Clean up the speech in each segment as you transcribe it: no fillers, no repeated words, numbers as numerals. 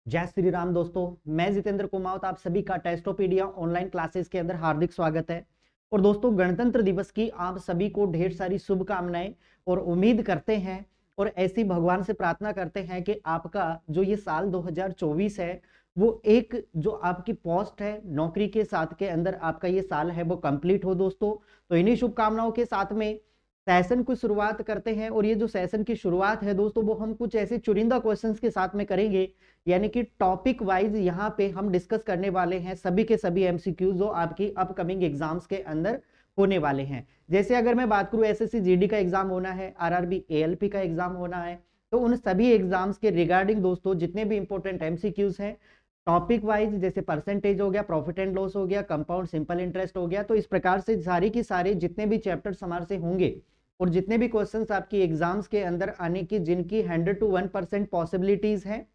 जय श्री राम दोस्तों। मैं जितेंद्र कुमावत आप सभी का टेस्टोपीडिया ऑनलाइन क्लासेस के अंदर हार्दिक स्वागत है। और दोस्तों, गणतंत्र दिवस की आप सभी को ढेर सारी शुभकामनाएं और उम्मीद करते हैं और ऐसी भगवान से प्रार्थना करते हैं कि आपका जो ये साल 2024 है वो एक जो आपकी पोस्ट है नौकरी के साथ के अंदर आपका ये साल है वो कंप्लीट हो दोस्तों। तो इन्हीं शुभकामनाओं के साथ में सेशन की शुरुआत करते हैं। और ये जो सेशन की शुरुआत है दोस्तों वो हम कुछ ऐसे चुनिंदा क्वेश्चंस के साथ में करेंगे, यानी कि टॉपिक वाइज यहाँ पे हम डिस्कस करने वाले हैं सभी के सभी एमसीक्यू जो आपकी अपकमिंग एग्जाम्स के अंदर होने वाले हैं। जैसे अगर मैं बात करूं एसएससी जीडी का एग्जाम होना है, आरआरबी एएलपी का एग्जाम होना है, तो उन सभी एग्जाम्स के रिगार्डिंग दोस्तों जितने भी इंपॉर्टेंट एमसीक्यूज हैं टॉपिक वाइज, जैसे परसेंटेज हो गया, प्रॉफिट एंड लॉस हो गया, कंपाउंड सिंपल इंटरेस्ट हो गया, तो इस प्रकार से सारी की सारी जितने भी चैप्टर्स हमारे से होंगे और जितने भी क्वेश्चंस आपकी एग्जाम्स के अंदर आने की जिनकी 100 to 1% पॉसिबिलिटीज हैं,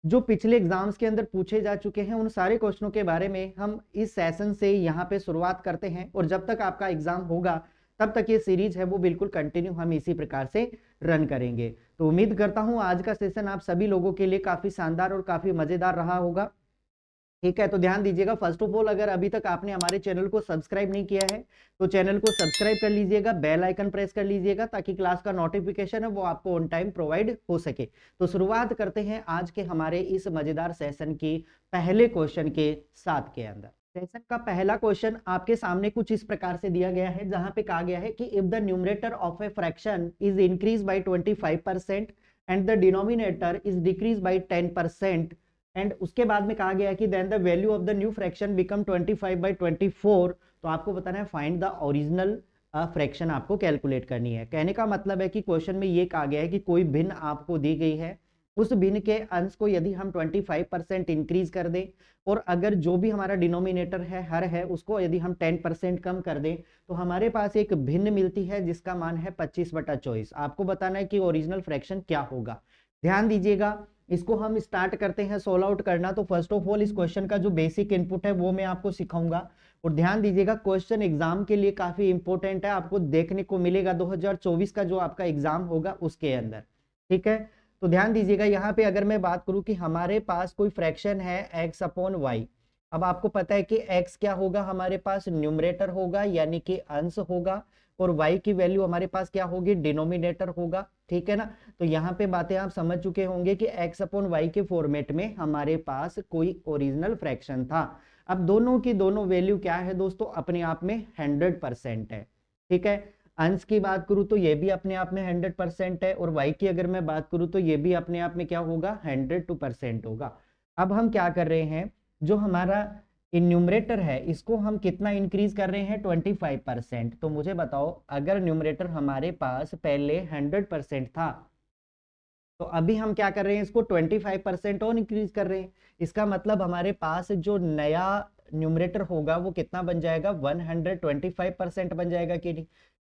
जो पिछले एग्जाम्स के अंदर पूछे जा चुके हैं, उन सारे क्वेश्चनों के बारे में हम इस सेशन से यहाँ पे शुरुआत करते हैं। और जब तक आपका एग्जाम होगा तब तक ये सीरीज है वो बिल्कुल कंटिन्यू हम इसी प्रकार से रन करेंगे। तो उम्मीद करता हूँ आज का सेशन आप सभी लोगों के लिए काफी शानदार और काफी मजेदार रहा होगा। ठीक है, तो ध्यान दीजिएगा, फर्स्ट ऑफ ऑल अगर अभी तक आपने हमारे चैनल को सब्सक्राइब नहीं किया है तो चैनल को सब्सक्राइब कर लीजिएगा, बेल आइकन प्रेस कर लीजिएगा ताकि क्लास का नोटिफिकेशन है वो आपको ऑन टाइम प्रोवाइड हो सके। तो शुरुआत करते हैं आज के हमारे इस मजेदार सेशन की पहले क्वेश्चन के साथ के अंदर। सेशन का पहला क्वेश्चन आपके सामने कुछ इस प्रकार से दिया गया है, जहां पे कहा गया है कि if the numerator of a fraction is increase by 25% and the denominator is decrease by 10%, and उसके बाद में कहा गया कि then the value of the new fraction become 25/24। तो आपको बताना है फाइंड द ओरिजिनल फ्रैक्शन आपको कैलकुलेट करनी है। कहने का मतलब है कि क्वेश्चन में ये कहा गया है कि कोई भिन्न आपको दी गई है, उस भिन्न के अंश को यदि हम 25% इंक्रीज कर दें और अगर जो भी हमारा डिनोमिनेटर है हर है उसको यदि हम 10% कम कर दें तो हमारे पास एक भिन्न मिलती है जिसका मान है 25/24। आपको बताना है कि ओरिजिनल फ्रैक्शन क्या होगा। ध्यान दीजिएगा, इसको हम स्टार्ट करते हैं सोल्व आउट करना। तो फर्स्ट ऑफ ऑल इस क्वेश्चन का जो बेसिक इनपुट है वो मैं आपको सिखाऊंगा। और ध्यान दीजिएगा, क्वेश्चन एग्जाम के लिए काफी इंपॉर्टेंट है, आपको देखने को मिलेगा 2024 का जो आपका एग्जाम होगा उसके अंदर। ठीक है, तो ध्यान दीजिएगा, यहाँ पे अगर मैं बात करूं कि हमारे पास कोई फ्रैक्शन है x अपॉन वाई। अब आपको पता है कि x क्या होगा, हमारे पास न्यूमरेटर होगा यानी कि अंश होगा, और y की वैल्यू हमारे पास क्या होगी, डिनोमिनेटर होगा। ठीक है ना, तो यहाँ पे बातें आप समझ चुके होंगे कि x अपॉन वाई के फॉर्मेट में हमारे पास कोई ओरिजिनल फ्रैक्शन था। अब दोनों की दोनों वैल्यू क्या है दोस्तों, अपने आप में 100% है। ठीक है, अंश की बात करूं तो ये भी अपने आप में 100% है, और y की अगर मैं बात करूं तो ये भी अपने आप में क्या होगा, 102% होगा। अब हम क्या कर रहे हैं, जो हमारा न्यूमरेटर है इसको हम कितना इंक्रीज कर रहे हैं, 25%। तो मुझे बताओ, अगर न्यूमरेटर हमारे पास पहले 100% था तो अभी हम क्या कर रहे हैं, इसको 25% और इंक्रीज कर रहे हैं। इसका मतलब हमारे पास जो नया न्यूमरेटर होगा वो कितना बन जाएगा, 125% बन जाएगा कि नहीं।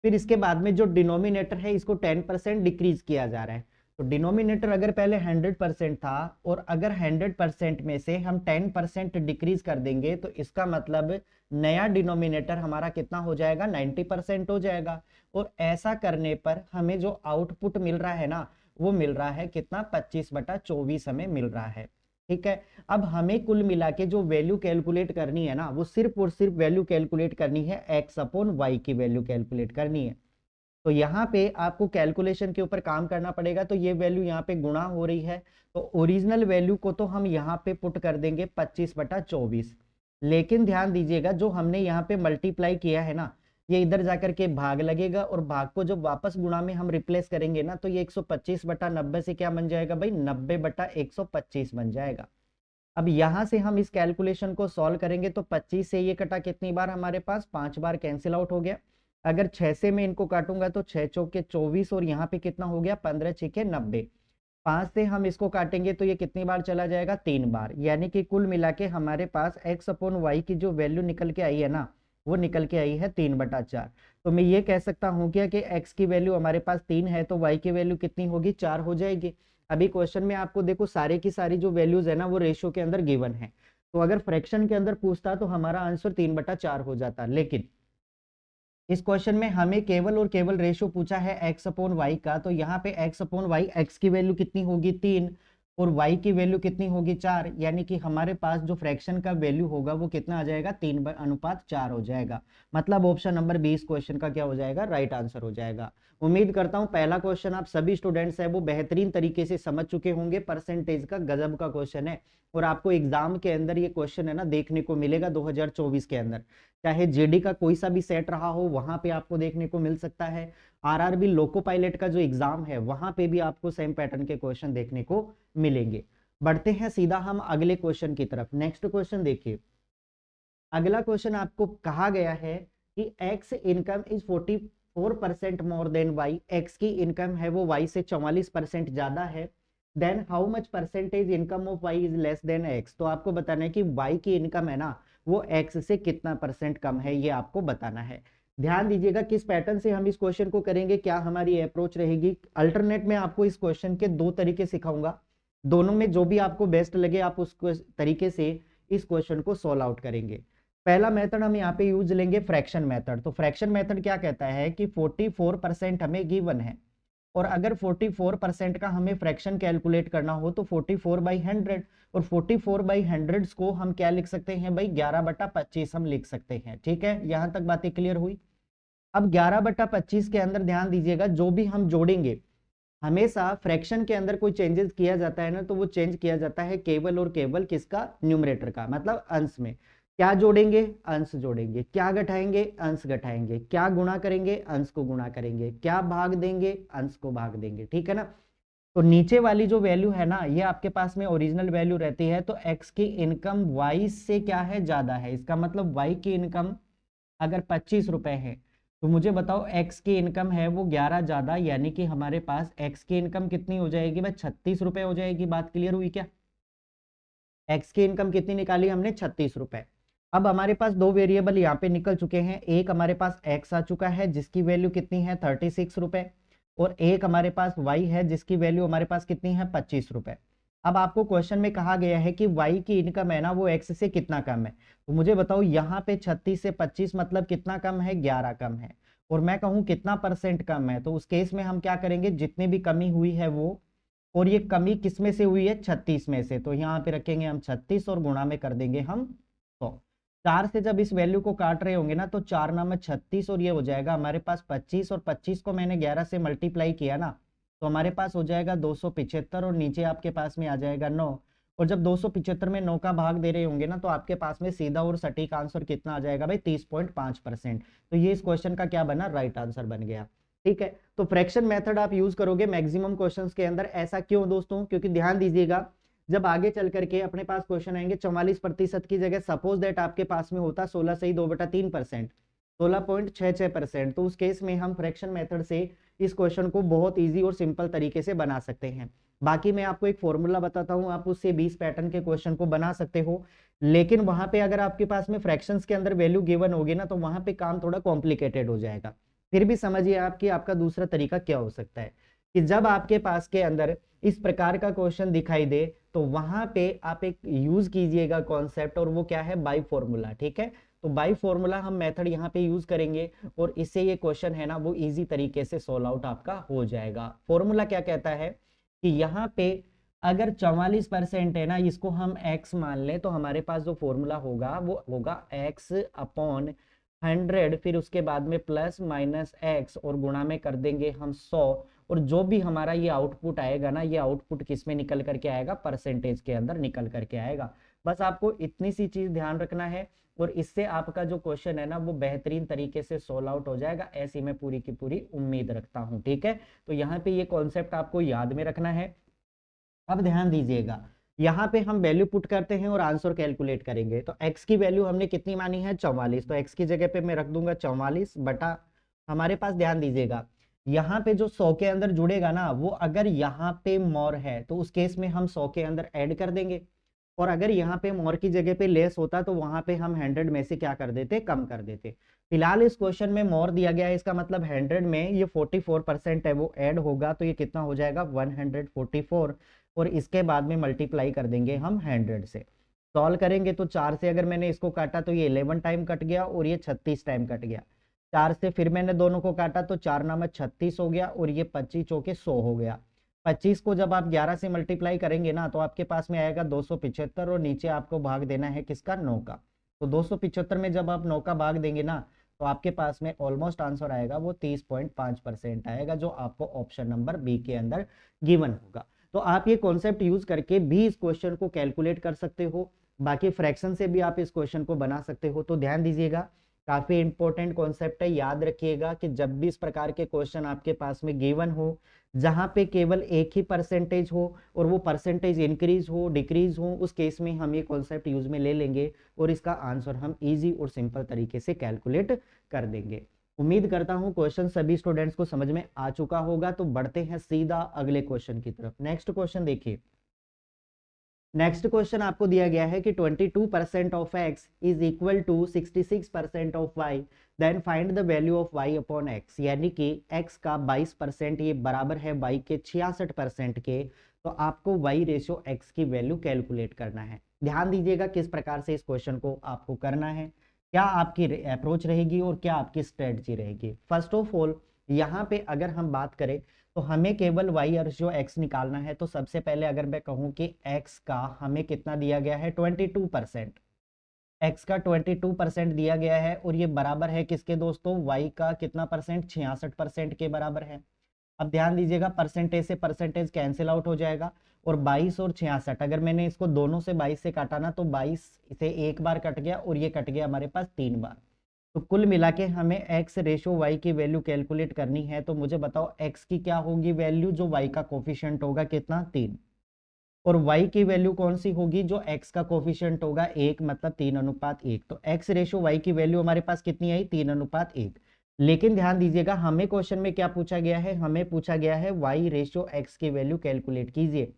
फिर इसके बाद में जो डिनोमिनेटर है इसको 10% डिक्रीज किया जा रहा है। तो डिनोमिनेटर अगर पहले 100% था और अगर 100% में से हम 10% डिक्रीज कर देंगे तो इसका मतलब नया डिनोमिनेटर हमारा कितना हो जाएगा, 90% हो जाएगा। और ऐसा करने पर हमें जो आउटपुट मिल रहा है ना, वो मिल रहा है कितना, 25/24 हमें मिल रहा है। ठीक है, अब हमें कुल मिला के जो वैल्यू कैलकुलेट करनी है ना, वो सिर्फ और सिर्फ वैल्यू कैलकुलेट करनी है x अपॉन वाई की वैल्यू कैलकुलेट करनी है। तो यहाँ पे आपको कैलकुलेशन के ऊपर काम करना पड़ेगा। तो ये वैल्यू यहाँ पे गुणा हो रही है, तो ओरिजिनल वैल्यू को तो हम यहाँ पे पुट कर देंगे 25/24। लेकिन ध्यान दीजिएगा, जो हमने यहाँ पे मल्टीप्लाई किया है ना, ये इधर जाकर के भाग लगेगा और भाग को जब वापस गुणा में हम रिप्लेस करेंगे ना तो ये 125/90 से क्या बन जाएगा भाई, 90/125 बन जाएगा। अब यहां से हम इस कैलकुलेशन को सॉल्व करेंगे तो 25 से ये कटा कितनी बार, हमारे पास 5 बार कैंसिल आउट हो गया। अगर 6 से मैं इनको काटूंगा तो 6 चौके 24 और यहाँ पे कितना हो गया, 15 छिके 90। 5 से हम इसको काटेंगे तो ये कितनी बार चला जाएगा, 3 बार। यानी कि कुल मिला के हमारे पास x अपॉन वाई की जो वैल्यू निकल के आई है ना, वो निकल के आई है 3/4। तो मैं ये कह सकता हूँ क्या कि x की वैल्यू हमारे पास 3 है तो y की वैल्यू कितनी होगी, 4 हो जाएगी। अभी क्वेश्चन में आपको देखो सारे की सारी जो वैल्यूज है ना वो रेशियो के अंदर गिवन है। तो अगर फ्रैक्शन के अंदर पूछता तो हमारा आंसर 3/4 हो जाता, लेकिन इस क्वेश्चन में हमें केवल और केवल रेशियो पूछा है x अपॉन वाई का। तो यहाँ पे x अपॉन वाई, x की वैल्यू कितनी होगी, 3, और y की वैल्यू कितनी होगी 4, यानी कि हमारे पास जो फ्रैक्शन का वैल्यू होगा वो कितना आ जाएगा 3:4 हो जाएगा। मतलब ऑप्शन नंबर 20 क्वेश्चन का क्या हो जाएगा, राइट आंसर हो जाएगा। उम्मीद करता हूं पहला क्वेश्चन आप सभी स्टूडेंट्स है वो बेहतरीन तरीके से समझ चुके होंगे। परसेंटेज का गजब का क्वेश्चन है और आपको एग्जाम के अंदर ये क्वेश्चन है ना देखने को मिलेगा 2024 के अंदर, चाहे जेडी का कोई सा भी सेट रहा हो वहां पे आपको देखने को मिल सकता है। आरआरबी लोको पायलट का जो एग्जाम है वहां पे भी आपको सेम पैटर्न के क्वेश्चन देखने को मिलेंगे। बढ़ते हैं सीधा हम अगले क्वेश्चन की तरफ। नेक्स्ट क्वेश्चन देखिए, अगला क्वेश्चन आपको कहा गया है कि x income is 44% more than y, x की इनकम है वो y से 44% ज्यादा है। Then how much percentage income of y is less than x, तो आपको बताना है कि y की इनकम है ना वो x से कितना परसेंट कम है, ये आपको बताना है। ध्यान दीजिएगा किस पैटर्न से हम इस क्वेश्चन को करेंगे, क्या हमारी अप्रोच रहेगी। अल्टरनेट में आपको इस क्वेश्चन के दो तरीके सिखाऊंगा, दोनों में जो भी आपको बेस्ट लगे आप उस तरीके से इस क्वेश्चन को सॉल्व आउट करेंगे। पहला मेथड हम यहाँ पे यूज लेंगे फ्रैक्शन मेथड। तो फ्रैक्शन मेथड क्या कहता है कि 44% हमें गिवन है और अगर 44% का हमें फ्रैक्शन कैलकुलेट करना हो तो 44/100, और 44/100 को हम क्या लिख सकते हैं भाई 11/25 हम लिख सकते हैं। ठीक है, यहां तक बातें क्लियर हुई। अब 11/25 के अंदर ध्यान दीजिएगा जो भी हम जोड़ेंगे, हमेशा फ्रैक्शन के अंदर कोई चेंजेस किया जाता है ना तो वो चेंज किया जाता है केवल और केवल किसका, न्यूमरेटर का, मतलब अंश में। क्या जोड़ेंगे, अंश जोड़ेंगे। क्या घटाएंगे, अंश घटाएंगे। क्या गुणा करेंगे, अंश को गुणा करेंगे। क्या भाग देंगे, अंश को भाग देंगे। ठीक है ना। तो नीचे वाली जो वैल्यू है ना ये आपके पास में ओरिजिनल वैल्यू रहती है, तो x की इनकम y से क्या है, ज्यादा है। इसका मतलब y की इनकम अगर 25 रुपए है तो मुझे बताओ x की इनकम है वो 11 ज्यादा, यानी कि हमारे पास x की इनकम कितनी हो जाएगी भाई 36 रुपए हो जाएगी। बात क्लियर हुई क्या। x की इनकम कितनी निकाली हमने, 36 रुपए। अब हमारे पास दो वेरिएबल यहाँ पे निकल चुके हैं, एक हमारे पास x आ चुका है जिसकी वैल्यू कितनी है 36 रुपए, और एक हमारे पास y है जिसकी वैल्यू हमारे पास कितनी है 25 रुपए। अब आपको क्वेश्चन में कहा गया है कि y की इनकम है ना वो x से कितना कम है, तो मुझे बताओ यहाँ पे 36 से 25 मतलब कितना कम है, 11 कम है। और मैं कहूँ कितना परसेंट कम है, तो उस केस में हम क्या करेंगे, जितनी भी कमी हुई है वो, और ये कमी किस में से हुई है 36 में से, तो यहाँ पे रखेंगे हम 36 और गुणा में कर देंगे हम 100। 4 से जब इस वैल्यू को काट रहे होंगे ना तो 4 नाम 36 और ये हो जाएगा हमारे पास 25, और 25 को मैंने 11 से मल्टीप्लाई किया ना तो हमारे पास हो जाएगा 275, और नीचे आपके पास में आ जाएगा 9। और जब 275 में 9 का भाग दे रहे होंगे ना तो आपके पास में सीधा और सटीक आंसर कितना आ जाएगा भाई 30.5%। तो ये इस क्वेश्चन का क्या बना, राइट आंसर बन गया। ठीक है, तो फ्रैक्शन मेथड आप यूज करोगे मैक्सिमम क्वेश्चंस के अंदर। ऐसा क्यों दोस्तों, क्योंकि ध्यान दीजिएगा जब आगे चल करके अपने पास क्वेश्चन आएंगे 44% की जगह सपोज दैट आपके पास में होता 16 से ही 2/3%, 16.66%, तो उस केस में हम फ्रैक्शन मेथड से इस क्वेश्चन को बहुत इजी और सिंपल तरीके से बना सकते हैं। बाकी मैं आपको एक फॉर्मूला बताता हूं, आप उससे 20 पैटर्न के क्वेश्चन को बना सकते हो, लेकिन वहां पे अगर आपके पास में फ्रैक्शंस के अंदर वैल्यू गिवन होगी ना तो वहां पे काम थोड़ा कॉम्प्लिकेटेड हो जाएगा। फिर भी समझिए आपकी आपका दूसरा तरीका क्या हो सकता है कि जब आपके पास के अंदर इस प्रकार का क्वेश्चन दिखाई दे तो वहां पे आप एक यूज कीजिएगा कॉन्सेप्ट, और वो क्या है, बाई फॉर्मूला। ठीक है, तो बाई फॉर्मूला हम मेथड यहाँ पे यूज करेंगे और इससे ये क्वेश्चन है ना वो इजी तरीके से सोल्व आउट आपका हो जाएगा। फॉर्मूला क्या कहता है कि यहाँ पे अगर 44% है ना इसको हम x मान लें तो हमारे पास जो फॉर्मूला होगा वो होगा x/100, फिर उसके बाद में प्लस माइनस x और गुणा में कर देंगे हम 100, और जो भी हमारा ये आउटपुट आएगा ना ये आउटपुट किस में निकल करके आएगा, परसेंटेज के अंदर निकल करके आएगा। बस आपको इतनी सी चीज ध्यान रखना है और इससे आपका जो क्वेश्चन है ना वो बेहतरीन तरीके से सोल्व आउट हो जाएगा, ऐसी मैं पूरी की पूरी उम्मीद रखता हूं। ठीक है, तो यहाँ पे ये कॉन्सेप्ट आपको याद में रखना है। अब ध्यान दीजिएगा यहाँ पे हम वैल्यू पुट करते हैं और आंसर कैलकुलेट करेंगे। तो x की वैल्यू हमने कितनी मानी है 44, तो x की जगह पे मैं रख दूंगा 44 बटा, हमारे पास ध्यान दीजिएगा यहाँ पे जो 100 के अंदर जुड़ेगा ना वो अगर यहाँ पे मोर है तो उस केस में हम 100 के अंदर ऐड कर देंगे, और अगर यहाँ पे मोर की जगह पे लेस होता तो वहां पे हम 100 में से क्या कर देते, कम कर देते। फिलहाल इस क्वेश्चन में मोर दिया गया है, इसका मतलब 100 में ये 44% है वो ऐड होगा, तो ये कितना हो जाएगा 144, और इसके बाद में मल्टीप्लाई कर देंगे हम 100 से। सॉल्व करेंगे तो 4 से अगर मैंने इसको काटा तो ये 11 टाइम कट गया और ये 36 टाइम कट गया। 4 से फिर मैंने दोनों को काटा तो 4 नाम 36 हो गया और ये 25 चौके 100 हो गया। 25 को जब आप 11 से मल्टीप्लाई करेंगे ना तो आपके पास में आएगा 275 और नीचे आपको भाग देना है किसका, 9 का। तो 275 में जब आप 9 का भाग देंगे ना तो आपके पास में ऑलमोस्ट आंसर आएगा वो 30.5% आएगा, जो आपको ऑप्शन नंबर बी के अंदर गिवन होगा। तो आप ये कॉन्सेप्ट यूज करके भी इस क्वेश्चन को कैलकुलेट कर सकते हो, बाकी फ्रैक्शन से भी आप इस क्वेश्चन को बना सकते हो। तो ध्यान दीजिएगा, काफी इंपॉर्टेंट कॉन्सेप्ट है। याद रखिएगा कि जब भी इस प्रकार के क्वेश्चन आपके पास में गिवन हो, जहां पे केवल एक ही परसेंटेज हो और वो परसेंटेज इंक्रीज हो डिक्रीज हो, उस केस में हम ये कॉन्सेप्ट यूज में ले लेंगे और इसका आंसर हम इजी और सिंपल तरीके से कैलकुलेट कर देंगे। उम्मीद करता हूं क्वेश्चन सभी स्टूडेंट्स को समझ में आ चुका होगा। तो बढ़ते हैं सीधा अगले क्वेश्चन की तरफ। नेक्स्ट क्वेश्चन देखिए। नेक्स्ट क्वेश्चन आपको दिया गया है कि 22% of x is equal to 66% of y, then find the value of y upon x। यानी कि x का 22% ये बराबर है y के 66% के। तो आपको y रेशियो x की वैल्यू कैलकुलेट करना है। ध्यान दीजिएगा किस प्रकार से इस क्वेश्चन को आपको करना है, क्या आपकी अप्रोच रहेगी और क्या आपकी स्ट्रेटजी रहेगी। फर्स्ट ऑफ ऑल यहाँ पे अगर हम बात करें तो हमें केवल y रेशियो x निकालना है। तो सबसे पहले अगर मैं कहूं कि x का हमें कितना दिया गया है, 22%, x का 22% दिया गया है और ये बराबर है किसके दोस्तों, y का कितना परसेंट, 66% के बराबर है। अब ध्यान दीजिएगा परसेंटेज से परसेंटेज कैंसिल आउट हो जाएगा और 22 और 66 अगर मैंने इसको दोनों से 22 से काटा ना तो 22 से एक बार कट गया और ये कट गया हमारे पास 3 बार। तो कुल मिला के हमें x रेशो y की वैल्यू कैलकुलेट करनी है। तो मुझे बताओ x की क्या होगी वैल्यू, जो y का कोफिशिएंट होगा कितना, 3, और y की वैल्यू कौन सी होगी, जो x का कोफिशिएंट होगा 1, मतलब 3:1। तो x रेशो y की वैल्यू हमारे पास कितनी आई, 3:1। लेकिन ध्यान दीजिएगा हमें क्वेश्चन में क्या पूछा गया है, हमें पूछा गया है y रेशो x की वैल्यू कैलकुलेट कीजिए।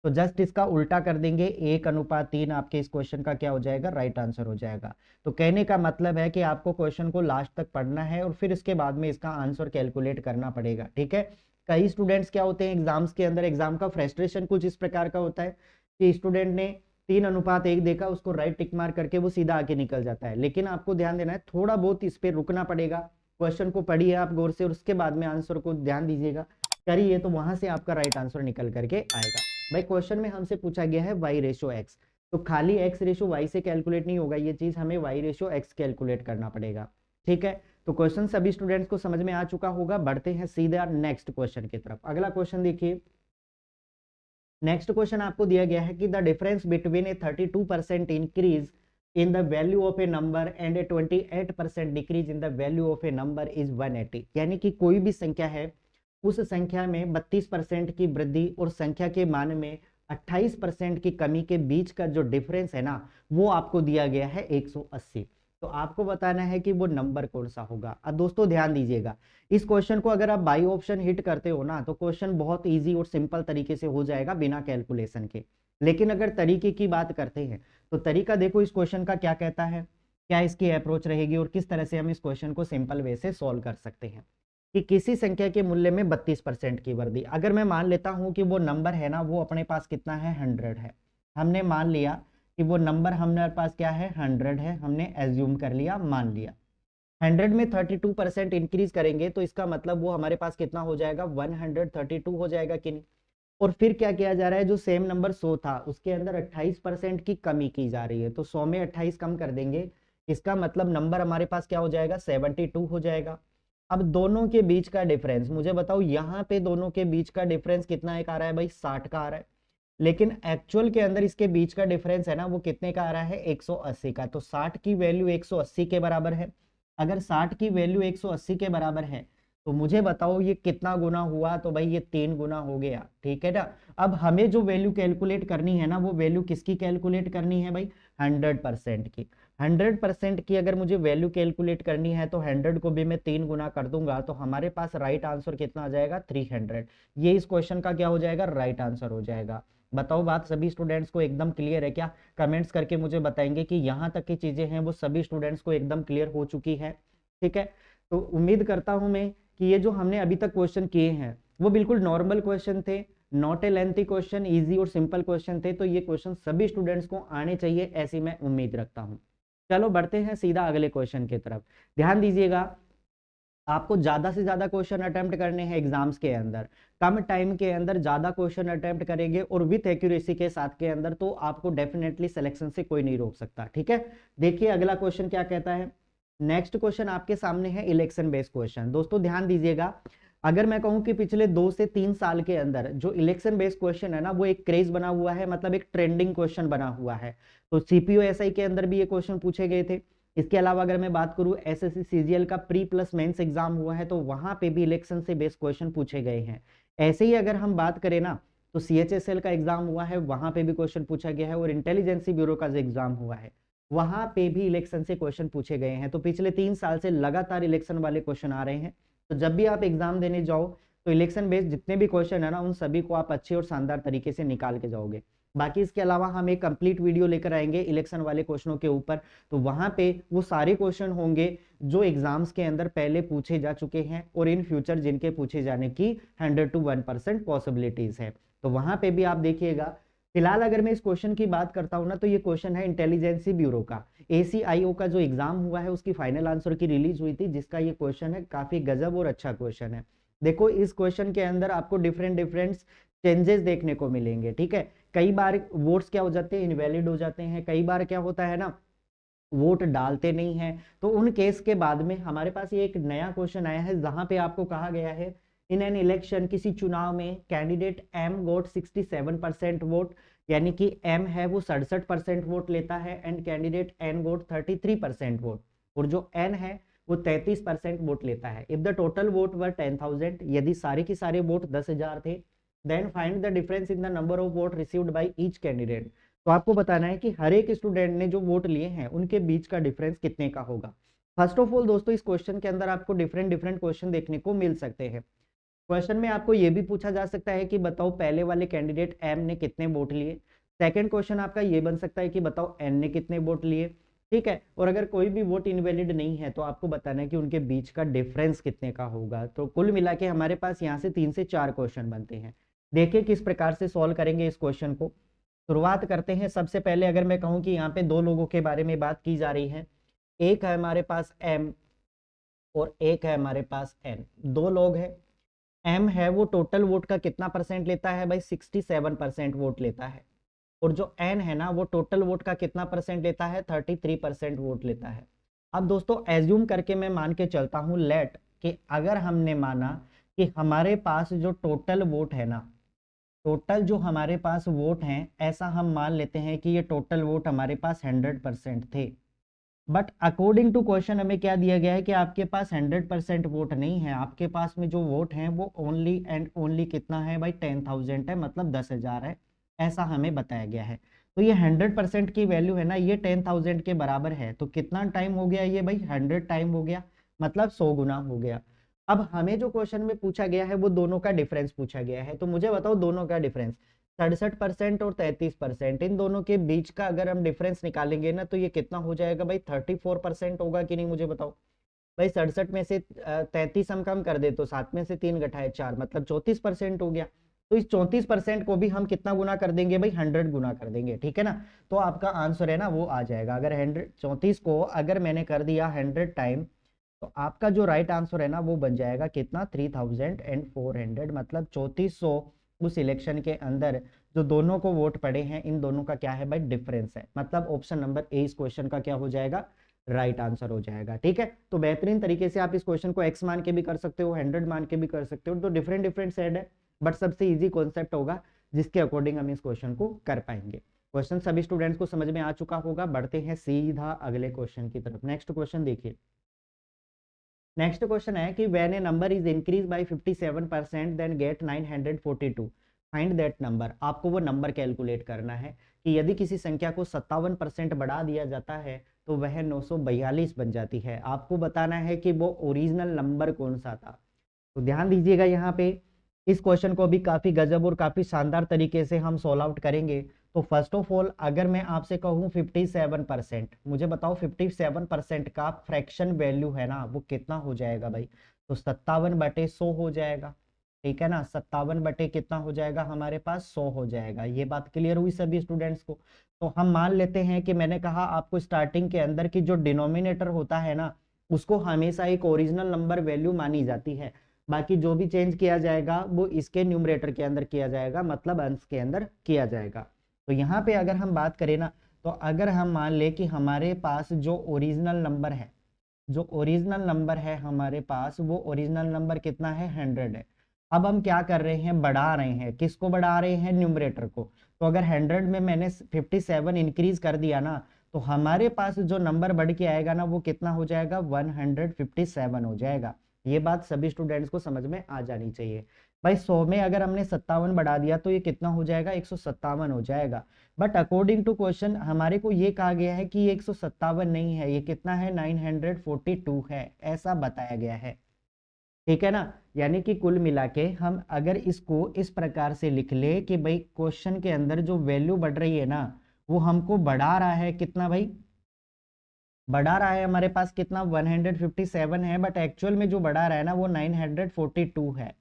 तो जस्ट इसका उल्टा कर देंगे, 1:3 आपके इस क्वेश्चन का क्या हो जाएगा, राइट आंसर हो जाएगा। तो कहने का मतलब है कि आपको क्वेश्चन को लास्ट तक पढ़ना है और फिर इसके बाद में इसका आंसर कैलकुलेट करना पड़ेगा। ठीक है, कई स्टूडेंट्स क्या होते हैं एग्जाम्स के अंदर, एग्जाम का फ्रस्ट्रेशन कुछ इस प्रकार का होता है कि स्टूडेंट ने 3:1 देखा, उसको राइट टिक मार करके वो सीधा आके निकल जाता है। लेकिन आपको ध्यान देना है, थोड़ा बहुत इस पे रुकना पड़ेगा, क्वेश्चन को पढ़िए आप गौर से और उसके बाद में आंसर को ध्यान दीजिएगा, करिए, तो वहां से आपका राइट आंसर निकल करके आएगा। भाई क्वेश्चन में हमसे पूछा गया है y रेशो x, तो खाली x रेशो y से कैलकुलेट नहीं होगा, ये चीज हमें y रेशो x कैलकुलेट करना पड़ेगा। ठीक है, तो क्वेश्चन सभी स्टूडेंट्स को समझ में आ चुका होगा। बढ़ते हैं सीधा नेक्स्ट क्वेश्चन की तरफ। अगला क्वेश्चन देखिए। नेक्स्ट क्वेश्चन आपको दिया गया है कि the difference between A 32% increase in the value of a number and a 28% decrease in the value of a number is 180। यानी कि कोई भी संख्या है, उस संख्या में 32% की वृद्धि और संख्या के मान में 28% की कमी के बीच का जो डिफरेंस है ना, वो आपको दिया गया है 180। तो आपको बताना है कि वो नंबर कौन सा होगा। अब दोस्तों ध्यान दीजिएगा, इस क्वेश्चन को अगर आप बाई ऑप्शन हिट करते हो ना तो क्वेश्चन बहुत इजी और सिंपल तरीके से हो जाएगा बिना कैलकुलेशन के। लेकिन अगर तरीके की बात करते हैं तो तरीका देखो इस क्वेश्चन का क्या कहता है, क्या इसकी अप्रोच रहेगी और किस तरह से हम इस क्वेश्चन को सिंपल वे से सॉल्व कर सकते हैं। कि किसी संख्या के मूल्य में 32% की वृद्धि, अगर मैं मान लेता हूं कि वो नंबर है ना वो अपने पास कितना है, 100 है। हमने मान लिया कि वो नंबर हमारे पास क्या है, 100 है, हमने एज्यूम कर लिया, मान लिया। 100 में 32% इंक्रीज करेंगे तो इसका मतलब वो हमारे पास कितना हो जाएगा, 132 हो जाएगा कि नहीं। और फिर क्या किया जा रहा है, जो सेम नंबर 100 था उसके अंदर 28% की कमी की जा रही है। तो 100 में 28 कम कर देंगे, इसका मतलब नंबर हमारे पास क्या हो जाएगा, 72 हो जाएगा। अब दोनों के बीच का डिफरेंस मुझे बताओ, यहाँ पे दोनों के बीच का डिफरेंस कितना एक आ रहा है भाई, 60 का आ रहा है। लेकिन एक्चुअल के अंदर इसके बीच का डिफरेंस है ना वो कितने का आ रहा है, 180 का। तो 60 की वैल्यू 180 के बराबर है। अगर 60 की वैल्यू 180 के बराबर है तो मुझे बताओ ये कितना गुना हुआ, तो भाई ये 3 गुना हो गया। ठीक है ना। अब हमें जो वैल्यू कैलकुलेट करनी है ना वो वैल्यू किसकी कैलकुलेट करनी है भाई, 100% की। 100% की अगर मुझे वैल्यू कैलकुलेट करनी है तो 100 को भी मैं 3 गुना कर दूंगा तो हमारे पास राइट आंसर कितना आ जाएगा, 300। ये इस क्वेश्चन का क्या हो जाएगा, राइट आंसर हो जाएगा। बताओ बात सभी स्टूडेंट्स को एकदम क्लियर है क्या, कमेंट्स करके मुझे बताएंगे कि यहाँ तक की चीजें हैं वो सभी स्टूडेंट्स को एकदम क्लियर हो चुकी है। ठीक है, तो उम्मीद करता हूं मैं कि ये जो हमने अभी तक क्वेश्चन किए हैं वो बिल्कुल नॉर्मल क्वेश्चन थे, not a lengthy question, easy और सिंपल क्वेश्चन थे। तो ये क्वेश्चन सभी स्टूडेंट्स को आने चाहिए ऐसी मैं उम्मीद रखता हूं। चलो बढ़ते हैं सीधा अगले क्वेश्चन की तरफ। ध्यान दीजिएगा, आपको ज्यादा से ज्यादा क्वेश्चन अटेम्प्ट करने हैं एग्जाम्स के अंदर, कम टाइम के अंदर ज्यादा क्वेश्चन अटेम्प्ट करेंगे और विथ एक्यूरेसी के साथ के अंदर, तो आपको डेफिनेटली सिलेक्शन से कोई नहीं रोक सकता। ठीक है, देखिए अगला क्वेश्चन क्या कहता है। नेक्स्ट क्वेश्चन आपके सामने है इलेक्शन बेस्ड क्वेश्चन। दोस्तों ध्यान दीजिएगा, अगर मैं कहूं कि पिछले 2 से 3 साल के अंदर जो इलेक्शन बेस्ड क्वेश्चन है ना, वो एक क्रेज बना हुआ है, मतलब एक ट्रेंडिंग क्वेश्चन बना हुआ है। तो सीपीओ एसआई के अंदर भी ये क्वेश्चन पूछे गए थे। इसके अलावा अगर मैं बात करूं एसएससी सीजीएल का प्री प्लस मेंस एग्जाम हुआ है, तो वहां पे भी इलेक्शन से बेस्ड क्वेश्चन पूछे गए हैं। ऐसे ही अगर हम बात करें ना, तो सीएचएसएल का एग्जाम हुआ है, वहां पे भी क्वेश्चन पूछा गया है, और इंटेलिजेंसी ब्यूरो का जो एग्जाम हुआ है वहां पे भी इलेक्शन से क्वेश्चन पूछे गए हैं। तो पिछले 3 साल से लगातार इलेक्शन वाले क्वेश्चन आ रहे हैं। तो जब भी आप एग्जाम देने जाओ, तो इलेक्शन बेस्ड जितने भी क्वेश्चन है ना, उन सभी को आप अच्छे और शानदार तरीके से निकाल के जाओगे। बाकी इसके अलावा हम एक कंप्लीट वीडियो लेकर आएंगे इलेक्शन वाले क्वेश्चनों के ऊपर, तो वहां पे वो सारे क्वेश्चन होंगे जो एग्जाम्स के अंदर पहले पूछे जा चुके हैं और इन फ्यूचर जिनके पूछे जाने की 100 to 1% पॉसिबिलिटीज है। तो वहां पे भी आप देखिएगा। फिलहाल अगर मैं इस क्वेश्चन की बात करता हूं ना, तो ये क्वेश्चन है इंटेलिजेंसी ब्यूरो का, एसीआईओ का जो एग्जाम हुआ है उसकी फाइनल आंसर की रिलीज हुई थी, जिसका ये क्वेश्चन है। काफी गजब और अच्छा क्वेश्चन है। देखो इस क्वेश्चन के अंदर आपको डिफरेंट डिफरेंट चेंजेस देखने को मिलेंगे। ठीक है, कई बार वोट्स क्या हो जाते हैं, इनवैलिड हो जाते हैं, कई बार क्या होता है ना, वोट डालते नहीं है। तो उन केस के बाद में हमारे पास ये एक नया क्वेश्चन आया है, जहां पे आपको कहा गया है इन एन इलेक्शन, किसी चुनाव में कैंडिडेट एम गोट 67% वोट, यानी कि एम है वो 67% वोट लेता है, and candidate N got 33% vote, और जो एन है वो 33% वोट लेता है। If the total vote were 10,000, यदि सारे के सारे वोट 10,000 थे, then find the difference in the number of vote received by each candidate. तो आपको बताना है कि हर एक स्टूडेंट ने जो वोट लिए हैं उनके बीच का डिफरेंस कितने का होगा। फर्स्ट ऑफ ऑल दोस्तों, इस क्वेश्चन के अंदर आपको डिफरेंट डिफरेंट क्वेश्चन देखने को मिल सकते हैं। क्वेश्चन में आपको ये भी पूछा जा सकता है कि बताओ पहले वाले कैंडिडेट एम ने कितने वोट लिए। सेकंड क्वेश्चन आपका ये बन सकता है कि बताओ एन ने कितने वोट लिए। ठीक है, और अगर कोई भी वोट इनवैलिड नहीं है, तो आपको बताना है कि उनके बीच का डिफरेंस कितने का होगा। तो कुल मिला के हमारे पास यहाँ से 3 से 4 क्वेश्चन बनते हैं। देखिए किस प्रकार से सॉल्व करेंगे इस क्वेश्चन को। शुरुआत करते हैं। सबसे पहले अगर मैं कहूं कि यहाँ पे 2 लोगों के बारे में बात की जा रही है, एक है हमारे पास एम और एक है हमारे पास एन। 2 लोग हैं। एम है वो टोटल वोट का कितना परसेंट लेता है भाई, 67% वोट लेता है। और जो एन है ना, वो टोटल वोट का कितना परसेंट लेता है, 33% वोट लेता है। अब दोस्तों एज्यूम करके मैं मान के चलता हूं, लेट कि अगर हमने माना कि हमारे पास जो टोटल वोट है ना, टोटल जो हमारे पास वोट हैं, ऐसा हम मान लेते हैं कि ये टोटल वोट हमारे पास 100% थे। बट अकॉर्डिंग टू क्वेश्चन हमें क्या दिया गया है कि आपके पास 100% वोट नहीं है, आपके पास में जो वोट है वो ओनली एंड ओनली कितना है भाई, 10,000 है, मतलब 10,000 है, ऐसा हमें बताया गया है। तो ये 100% की वैल्यू है ना, ये 10,000 के बराबर है। तो कितना टाइम हो गया ये भाई, 100 टाइम हो गया, मतलब 100 गुना हो गया। अब हमें जो क्वेश्चन में पूछा गया है वो दोनों का डिफरेंस पूछा गया है। तो मुझे बताओ दोनों का डिफरेंस, 67% और 33%, इन दोनों के बीच का अगर हम डिफरेंस निकालेंगे ना, तो ये कितना हो जाएगा भाई, 34% होगा कि नहीं, मुझे बताओ भाई। 67 में से 33 हम कम कर दे तो 7 में से 3 घटाए 4, मतलब 34% हो गया। तो इस 34% को भी हम कितना गुना कर देंगे भाई, 100 गुना कर देंगे। ठीक है ना, तो आपका आंसर है ना वो आ जाएगा। अगर 34 को अगर मैंने कर दिया 100 टाइम, तो आपका जो राइट आंसर है ना वो बन जाएगा कितना, 3,400, मतलब 3400 उस इलेक्शन के अंदर जो दोनों को वोट पड़े हैं, इन दोनों का क्या है भाई, डिफरेंस है। मतलब ऑप्शन नंबर ए इस क्वेश्चन का क्या हो जाएगा, राइट आंसर हो जाएगा। ठीक है, तो बेहतरीन तरीके से आप इस क्वेश्चन को एक्स मान के भी कर सकते हो, 100 मान के भी कर सकते हो। तो डिफरेंट डिफरेंट सेट है, बट सबसे इजी कॉन्सेप्ट होगा जिसके अकॉर्डिंग हम इस क्वेश्चन को कर पाएंगे। क्वेश्चन सभी स्टूडेंट्स को समझ में आ चुका होगा। बढ़ते हैं सीधा अगले क्वेश्चन की तरफ। नेक्स्ट क्वेश्चन देखिए। नेक्स्ट क्वेश्चन है कि when a number is increase by 57% then get 942, find that number. आपको वो नंबर कैलकुलेट करना है कि यदि किसी संख्या को 57% बढ़ा दिया जाता है तो वह 942 बन जाती है। आपको बताना है कि वो ओरिजिनल नंबर कौन सा था। तो ध्यान दीजिएगा यहाँ पे, इस क्वेश्चन को भी काफी गजब और काफी शानदार तरीके से हम सॉल्व आउट करेंगे। तो फर्स्ट ऑफ ऑल अगर मैं आपसे कहूँ 57%, मुझे बताओ 57% का फ्रैक्शन वैल्यू है ना वो कितना हो जाएगा भाई, तो 57/100 हो जाएगा। ठीक है ना, 57 कितना हो जाएगा हमारे पास, 100 हो जाएगा। ये बात क्लियर हुई सभी स्टूडेंट्स को। तो हम मान लेते हैं कि मैंने कहा आपको स्टार्टिंग के अंदर की जो डिनोमिनेटर होता है ना, उसको हमेशा एक ओरिजिनल नंबर वैल्यू मानी जाती है। बाकी जो भी चेंज किया जाएगा वो इसके न्यूमरेटर के अंदर किया जाएगा, मतलब अंश के अंदर किया जाएगा। तो यहाँ पे अगर हम बात करें ना, तो अगर हम मान ले कि हमारे पास जो ओरिजिनल नंबर है, जो ओरिजिनल नंबर है हमारे पास, वो ओरिजिनल नंबर कितना है, 100 है। अब हम क्या कर रहे हैं, बढ़ा रहे हैं, किसको बढ़ा रहे हैं, न्यूमरेटर को। तो अगर 100 में मैंने 57 इंक्रीज कर दिया ना, तो हमारे पास जो नंबर बढ़ के आएगा ना, वो कितना हो जाएगा, 157 हो जाएगा। ये बात सभी स्टूडेंट्स को समझ में आ जानी चाहिए। भाई 100 में अगर हमने 57 बढ़ा दिया तो ये कितना हो जाएगा, 157 हो जाएगा। बट अकॉर्डिंग टू क्वेश्चन हमारे को ये कहा गया है कि ये 157 नहीं है, ये कितना है, 942 है, ऐसा बताया गया है। ठीक है ना। यानी कि कुल मिला के हम अगर इसको इस प्रकार से लिख ले कि भाई क्वेश्चन के अंदर जो वैल्यू बढ़ रही है ना, वो हमको बढ़ा रहा है कितना भाई, बढ़ा रहा है हमारे पास कितना, 157 है, बट एक्चुअल में जो बढ़ा रहा है ना वो 942 है।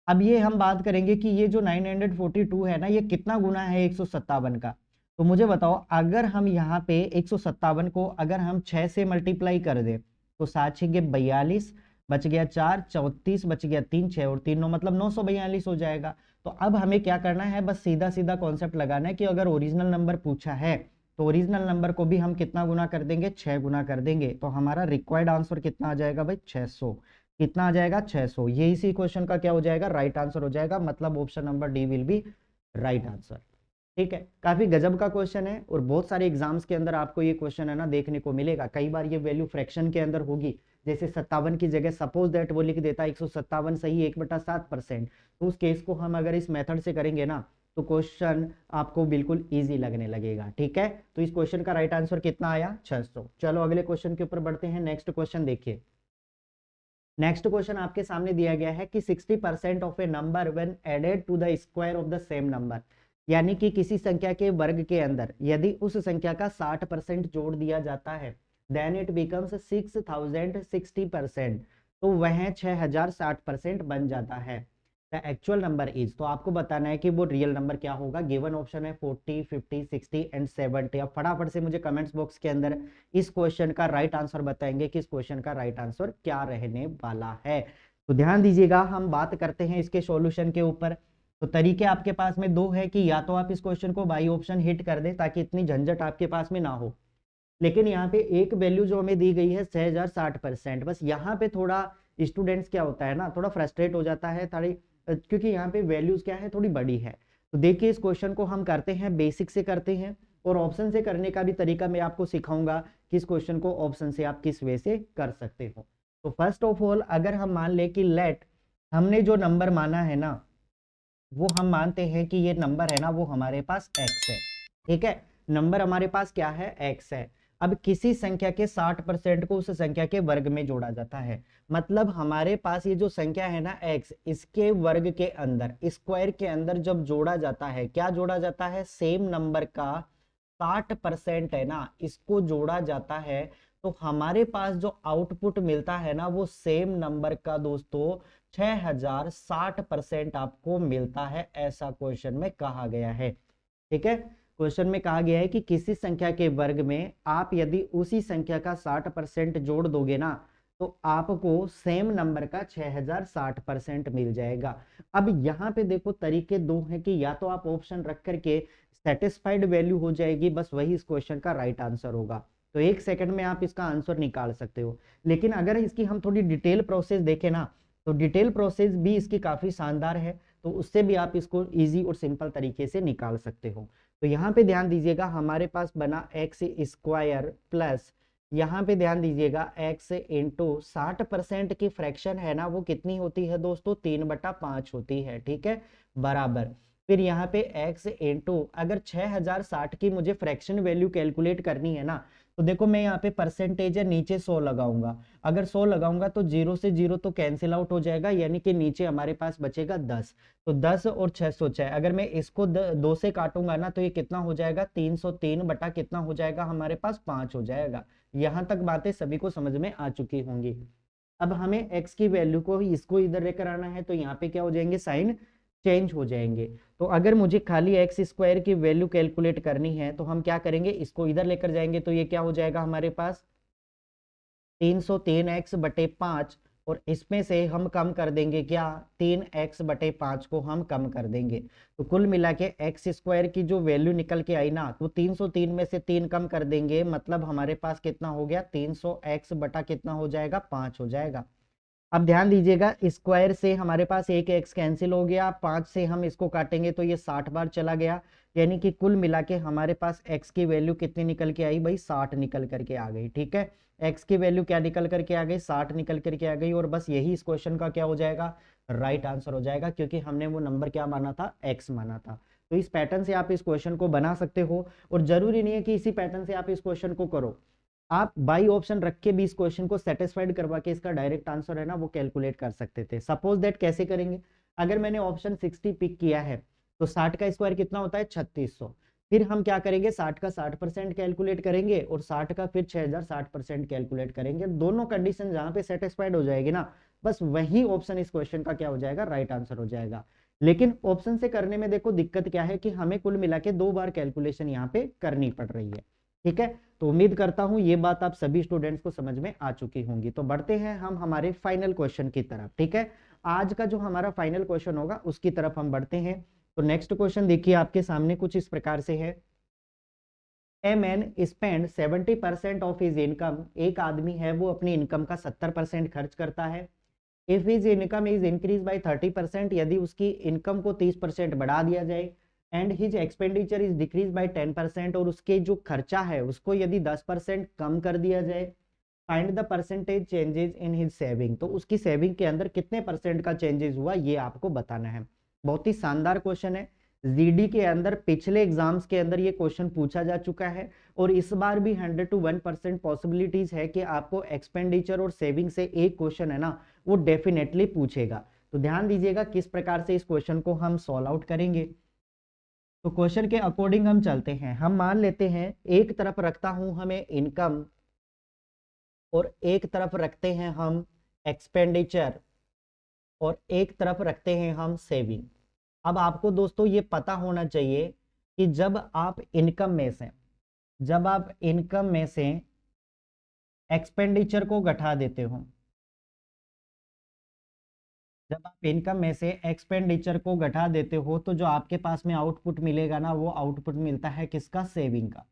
अब ये हम बात करेंगे कि ये जो 942 है ना, ये कितना गुना है 157 का। तो मुझे बताओ, अगर हम यहाँ पे 157 को अगर हम 6 से मल्टीप्लाई कर दे, तो 7 6 42, बच गया 4, 34, बच गया 3, 6 और 3 9, मतलब 942 हो जाएगा। तो अब हमें क्या करना है, बस सीधा सीधा कॉन्सेप्ट लगाना है कि अगर ओरिजिनल नंबर पूछा है तो ओरिजिनल नंबर को भी हम कितना गुना कर देंगे, 6 गुना कर देंगे। तो हमारा रिक्वायर्ड आंसर कितना आ जाएगा भाई, 600। कितना आ जाएगा, 600। ये इसी क्वेश्चन का क्या हो जाएगा, राइट आंसर हो जाएगा, मतलब option number D will be right answer. ठीक है, काफी गजब का क्वेश्चन है और बहुत सारे एग्जाम्स के अंदर आपको ये क्वेश्चन है ना देखने को मिलेगा। कई बार ये वैल्यू फ्रैक्शन के अंदर होगी, जैसे 57 की जगह सपोज दैट वो लिख देता 157 सही 1/7%, तो उस केस को हम अगर इस मेथड से करेंगे ना, तो क्वेश्चन आपको बिल्कुल इजी लगने लगेगा। ठीक है, तो इस क्वेश्चन का राइट आंसर कितना आया, 600। चलो अगले क्वेश्चन के ऊपर बढ़ते हैं। नेक्स्ट क्वेश्चन देखिए। नेक्स्ट क्वेश्चन आपके सामने दिया गया है कि 60% of a number when added to the square of the same number, यानी कि किसी संख्या के वर्ग के अंदर यदि उस संख्या का 60% जोड़ दिया जाता है, देन इट बिकम्स 6060%, तो वह 6060% बन जाता है। द एक्चुअल नंबर इज, तो आपको बताना है कि वो रियल नंबर क्या होगा। गिवन ऑप्शन है 40, 50, 60 एंड 70। अब फटाफट से मुझे कमेंट्स बॉक्स के अंदर इस क्वेश्चन का राइट आंसर बताएंगे कि इस क्वेश्चन का राइट आंसर क्या रहने वाला है। तो ध्यान दीजिएगा, हम बात करते हैं इसके सॉल्यूशन के ऊपर। तो तरीके आपके पास में दो है कि या तो आप इस क्वेश्चन को बाई ऑप्शन हिट कर दे ताकि इतनी झंझट आपके पास में ना हो, लेकिन यहाँ पे एक वैल्यू जो हमें दी गई है 6060%, बस यहाँ पे थोड़ा स्टूडेंट्स क्या होता है ना, थोड़ा फ्रस्ट्रेट हो जाता है थोड़ी, क्योंकि यहाँ पे वैल्यूज क्या है, थोड़ी बड़ी है। तो देखिए इस क्वेश्चन को हम करते हैं बेसिक से करते हैं, और ऑप्शन से करने का भी तरीका मैं आपको सिखाऊंगा कि इस क्वेश्चन को ऑप्शन से आप किस वे से कर सकते हो। तो फर्स्ट ऑफ ऑल अगर हम मान ले कि लेट, हमने जो नंबर माना है ना, वो हम मानते हैं कि ये नंबर है ना वो हमारे पास x है। ठीक है, नंबर हमारे पास क्या है, x है। अब किसी संख्या के 60% को उस संख्या के वर्ग में जोड़ा जाता है, मतलब हमारे पास ये जो संख्या है ना x, इसके वर्ग के अंदर, स्क्वायर के अंदर जब जोड़ा जाता है, क्या जोड़ा जाता है, सेम नंबर का 60% है ना, इसको जोड़ा जाता है, तो हमारे पास जो आउटपुट मिलता है ना वो सेम नंबर का दोस्तों 6060% आपको मिलता है, ऐसा क्वेश्चन में कहा गया है। ठीक है, क्वेश्चन में कहा गया है कि किसी संख्या के वर्ग में आप यदि उसी संख्या का 60% जोड़ दोगे ना, तो आपको सेम नंबर का 6060% मिल जाएगा। अब यहाँ पे देखो तरीके दो हैं कि या तो आप ऑप्शन रख करके सेटिस्फाइड वैल्यू हो जाएगी, बस वही इस क्वेश्चन का राइट आंसर होगा, तो 1 सेकंड में आप इसका आंसर निकाल सकते हो। लेकिन अगर इसकी हम थोड़ी डिटेल प्रोसेस देखें ना, तो डिटेल प्रोसेस भी इसकी काफी शानदार है, तो उससे भी आप इसको इजी और सिंपल तरीके से निकाल सकते हो। तो यहाँ पे ध्यान दीजिएगा, हमारे पास बना एक्स स्क्वायर प्लस, यहाँ पे ध्यान दीजिएगा x इंटू 60% की फ्रैक्शन है ना वो कितनी होती है दोस्तों, 3/5 होती है। ठीक है, बराबर, फिर यहाँ पे x इंटू, अगर 6060 की मुझे फ्रैक्शन वैल्यू कैलकुलेट करनी है ना, तो देखो मैं यहाँ पे परसेंटेज है नीचे 100 लगाऊंगा, अगर 100 लगाऊंगा तो 0 से 0 तो कैंसिल आउट हो जाएगा, यानी कि नीचे हमारे पास बचेगा 10। तो 10 और 606, अगर मैं इसको 2 से काटूंगा ना तो ये कितना हो जाएगा, 303 बटा कितना हो जाएगा हमारे पास, 5 हो जाएगा। यहां तक बातें सभी को समझ में आ चुकी होंगी। अब हमें x की वैल्यू को इसको इधर लेकर आना है, तो यहाँ पे क्या हो जाएंगे, साइन चेंज हो जाएंगे। तो अगर मुझे खाली एक्स स्क्वायर की वैल्यू कैलकुलेट करनी है तो हम क्या करेंगे, इसको इधर लेकर जाएंगे, तो ये क्या हो जाएगा हमारे पास, 303x/5 और इसमें से हम कम कर देंगे क्या, 3x/5 को हम कम कर देंगे। तो कुल मिला के एक्स स्क्वायर की जो वैल्यू निकल के आई ना, तो 303 में से 3 कम कर देंगे, मतलब हमारे पास कितना हो गया, 300x बटा कितना हो जाएगा, 5 हो जाएगा। अब ध्यान दीजिएगा, स्क्वायर से हमारे पास एक एक्स कैंसिल हो गया, 5 से हम इसको काटेंगे तो ये 60 बार चला गया, यानी कि कुल मिला के हमारे पास x की वैल्यू कितनी निकल के आई भाई, 60 निकल करके आ गई। ठीक है, x की वैल्यू क्या निकल करके आ गई, 60 निकल करके आ गई, और बस यही इस क्वेश्चन का क्या हो जाएगा, राइट आंसर हो जाएगा, क्योंकि हमने वो नंबर क्या माना था, x माना था। तो इस पैटर्न से आप इस क्वेश्चन को बना सकते हो, और जरूरी नहीं है कि इसी पैटर्न से आप इस क्वेश्चन को करो, आप बाई ऑप्शन रख के भी इस क्वेश्चन को सेटिस्फाइड करवा के इसका डायरेक्ट आंसर है ना वो कैलकुलेट कर सकते थे। सपोज दैट कैसे करेंगे, अगर मैंने ऑप्शन 60 पिक किया है तो 60 का स्क्वायर कितना होता है, 3600। फिर हम क्या करेंगे, 60 का 60% कैलकुलेट करेंगे और 60 का फिर 6060% कैलकुलेट करेंगे। दोनों कंडीशन जहां पे सेटिस्फाइड हो जाएगी ना, बस वही ऑप्शन इस क्वेश्चन का क्या हो जाएगा, राइट आंसर हो जाएगा। लेकिन ऑप्शन से करने में देखो दिक्कत क्या है कि हमें कुल मिला के 2 बार कैलकुलेशन यहाँ पे करनी पड़ रही है। ठीक है, तो उम्मीद करता हूं ये बात आप सभी स्टूडेंट्स को समझ में आ चुकी होंगी। तो बढ़ते हैं हम हमारे फाइनल क्वेश्चन की तरफ। ठीक है, आज का जो हमारा फाइनल क्वेश्चन होगा उसकी तरफ हम बढ़ते हैं। तो नेक्स्ट क्वेश्चन देखिए आपके सामने कुछ इस प्रकार से है, a man spend 70% of his income, एक आदमी है वो अपनी इनकम का 70% खर्च करता है। If his income is increase bye 30%, यदि उसकी इनकम को 30% बढ़ा दिया जाए, and his expenditure is decrease by 10%, और उसके जो खर्चा है उसको यदि 10% कम कर दिया जाए, find the percentage changes in his saving, तो उसकी सेविंग के अंदर कितने परसेंट का चेंजेस हुआ ये आपको बताना है। बहुत ही शानदार क्वेश्चन है, जीडी के अंदर पिछले एग्जाम्स के अंदर ये क्वेश्चन पूछा जा चुका है, और इस बार भी 100 to 1% पॉसिबिलिटीज है कि आपको एक्सपेंडिचर और सेविंग से एक क्वेश्चन है ना वो डेफिनेटली पूछेगा। तो ध्यान दीजिएगा किस प्रकार से इस क्वेश्चन को हम सॉल्व आउट करेंगे। तो क्वेश्चन के अकॉर्डिंग हम चलते हैं, हम मान लेते हैं एक तरफ रखता हूं हमें इनकम और एक तरफ रखते हैं हम एक्सपेंडिचर और एक तरफ रखते हैं हम सेविंग। अब आपको दोस्तों ये पता होना चाहिए कि जब आप इनकम में से एक्सपेंडिचर को घटा देते हो, जब आप इनकम में से एक्सपेंडिचर को घटा देते हो तो जो आपके पास में आउटपुट मिलेगा ना वो आउटपुट मिलता है किसका, सेविंग का।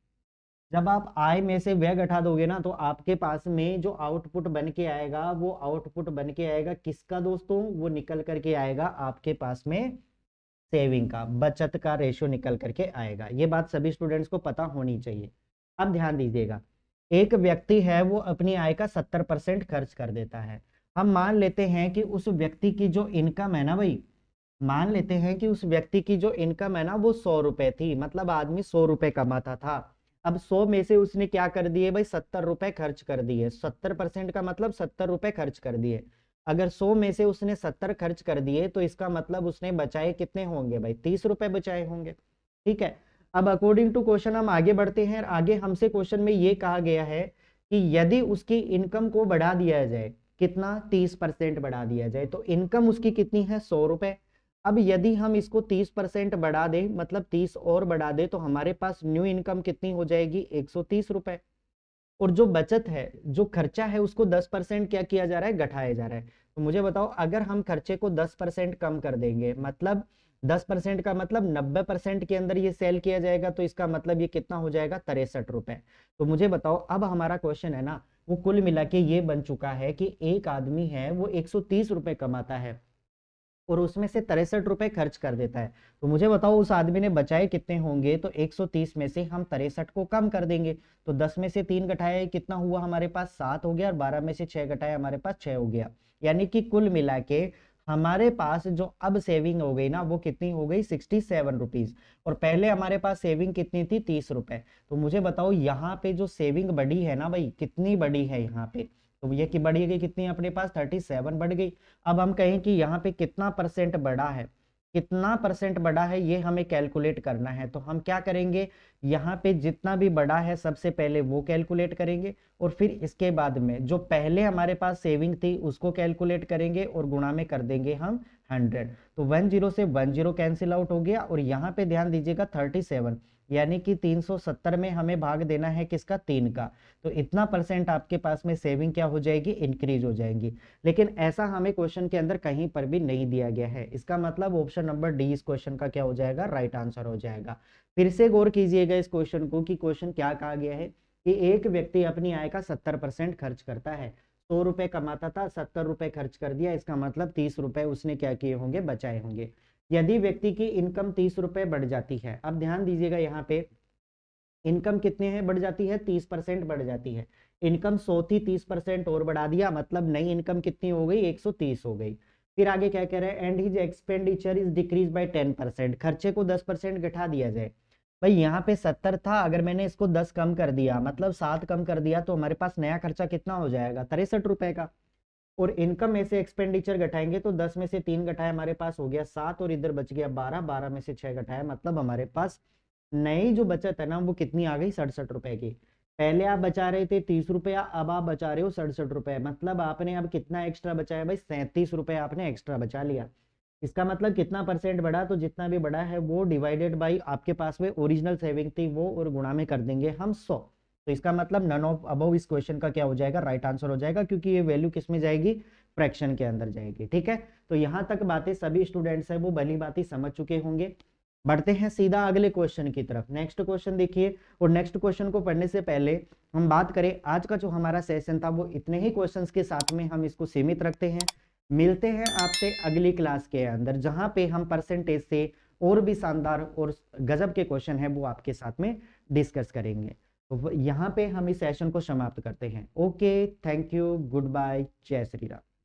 जब आप आय में से व्यय घटा दोगे ना तो आपके पास में जो आउटपुट बन के आएगा वो आउटपुट बन के आएगा किसका दोस्तों, वो निकल करके आएगा आपके पास में सेविंग का, बचत का रेशियो निकल करके आएगा। ये बात सभी स्टूडेंट्स को पता होनी चाहिए। अब ध्यान दीजिएगा, एक व्यक्ति है वो अपनी आय का 70% खर्च कर देता है। हम मान लेते हैं कि उस व्यक्ति की जो इनकम है ना भाई, मान लेते हैं कि उस व्यक्ति की जो इनकम है ना वो 100 रुपए थी, मतलब आदमी 100 रुपए कमाता था। अब 100 में से उसने क्या कर दिए भाई, 70 रुपए खर्च कर दिए। 70% का मतलब 70 रुपए खर्च कर दिए। अगर 100 में से उसने 70 खर्च कर दिए तो इसका मतलब उसने बचाए कितने होंगे भाई, 30 रुपए बचाए होंगे। ठीक है, अब अकॉर्डिंग टू क्वेश्चन हम आगे बढ़ते हैं। आगे हमसे क्वेश्चन में ये कहा गया है कि यदि उसकी इनकम को बढ़ा दिया जाए, कितना, 30% बढ़ा दिया जाए, तो इनकम उसकी कितनी है, 100 रुपए। अब यदि हम इसको 30% बढ़ा दें, मतलब 30 और बढ़ा दें, तो हमारे पास न्यू इनकम कितनी हो जाएगी, 130 रुपए। और जो बचत है, जो खर्चा है, उसको 10% क्या किया जा रहा है, घटाया जा रहा है। तो मुझे बताओ, अगर हम खर्चे को 10% कम कर देंगे, मतलब 10% का मतलब 90% के अंदर ये सेल किया जाएगा, तो इसका मतलब ये कितना हो जाएगा, 63 रुपए। तो मुझे बताओ, अब हमारा क्वेश्चन है ना वो कुल मिला के ये बन चुका है कि एक आदमी है वो 130 रुपए कमाता है और उसमें से 63 रुपए खर्च कर देता है। तो मुझे बताओ उस आदमी ने बचाए कितने होंगे, तो 130 में से हम 63 को कम कर देंगे, तो 10 में से 3 घटाए कितना हुआ हमारे पास, 7 हो गया, और 12 में से 6 घटाए हमारे पास 6 हो गया। यानी कि कुल मिला के हमारे पास जो अब सेविंग हो गई ना वो कितनी हो गई, 67 रुपीज। और पहले हमारे पास सेविंग कितनी थी, 30 रुपए। तो मुझे बताओ यहाँ पे जो सेविंग बढ़ी है ना भाई, कितनी बढ़ी है यहाँ पे, तो ये की बढ़ी गई कितनी, अपने पास 37 बढ़ गई। अब हम कहें कि यहाँ पे कितना परसेंट बढ़ा है, कितना परसेंट बढ़ा है ये हमें कैलकुलेट करना है। तो हम क्या करेंगे, यहाँ पे जितना भी बढ़ा है सबसे पहले वो कैलकुलेट करेंगे, और फिर इसके बाद में जो पहले हमारे पास सेविंग थी उसको कैलकुलेट करेंगे और गुणा में कर देंगे हम 100। तो 10 से 10 कैंसिल आउट हो गया, और यहाँ पे ध्यान दीजिएगा 37, यानी कि 370 में हमें भाग देना है किसका, 3 का। तो इतना परसेंट आपके पास में सेविंग क्या हो जाएगी, इंक्रीज हो जाएगी। लेकिन ऐसा हमें क्वेश्चन के अंदर कहीं पर भी नहीं दिया गया है। इसका मतलब ऑप्शन नंबर डी इस क्वेश्चन का क्या हो जाएगा, राइट आंसर हो जाएगा। फिर से गौर कीजिएगा इस क्वेश्चन को कि क्वेश्चन क्या कहा गया है कि एक व्यक्ति अपनी आय का 70% खर्च करता है। 100 रुपए कमाता था, 70 रुपए खर्च कर दिया, इसका मतलब 30 रुपए उसने क्या किए होंगे, बचाए होंगे। यदि व्यक्ति की इनकम 30 रुपए बढ़ जाती है, अब ध्यान दीजिएगा यहाँ पे इनकम कितने हैं, बढ़ जाती है 30% बढ़ जाती है। इनकम 100 थी, 30% और बढ़ा दिया, मतलब नई इनकम कितनी हो गई, 130 हो गई। फिर आगे क्या कह रहे हैं, and his expenditure is decrease by 10%, खर्चे को 10% घटा दिया जाए। भाई यहाँ पे 70 था, अगर मैंने इसको 10 कम कर दिया, मतलब 7 कम कर दिया, तो हमारे पास नया खर्चा कितना हो जाएगा, 63 रुपए का। और इनकम में से एक्सपेंडिचर घटाएंगे तो 10 में से 3 घटाए, हमारे पास हो गया 7, और इधर बच गया 12, 12 में से 6 घटाए, मतलब हमारे पास नई जो बचत है ना वो कितनी आ गई, 67 रुपए की। पहले आप बचा रहे थे 30 रुपया, अब आप बचा रहे हो 67 रुपए, मतलब आपने अब कितना एक्स्ट्रा बचाया भाई, 37 रुपए आपने एक्स्ट्रा बचा लिया। इसका मतलब कितना परसेंट बढ़ा, तो जितना भी बढ़ा है वो डिवाइडेड बाई आपके पास में ओरिजिनल सेविंग थी वो, और गुणा में कर देंगे हम 100। तो इसका मतलब नन ऑफ अबव इस क्वेश्चन का क्या हो जाएगा, राइट आंसर हो जाएगा, क्योंकि ये वैल्यू किस में जाएगी, फ्रैक्शन के अंदर जाएगी। ठीक है, तो यहां तक बातें सभी स्टूडेंट्स है वो भली बातें समझ चुके होंगे। बढ़ते हैं सीधा अगले क्वेश्चन की तरफ। नेक्स्ट क्वेश्चन देखिए, और नेक्स्ट क्वेश्चन को पढ़ने से पहले हम बात करें, आज का जो हमारा सेशन था वो इतने ही क्वेश्चंस के साथ में हम इसको सीमित रखते हैं। मिलते हैं आपसे अगली क्लास के अंदर, जहां पे हम परसेंटेज से और भी शानदार और गजब के क्वेश्चन है वो आपके साथ में डिस्कस करेंगे। तो यहाँ पे हम इस सेशन को समाप्त करते हैं। Okay, thank you, goodbye, जय श्री राम।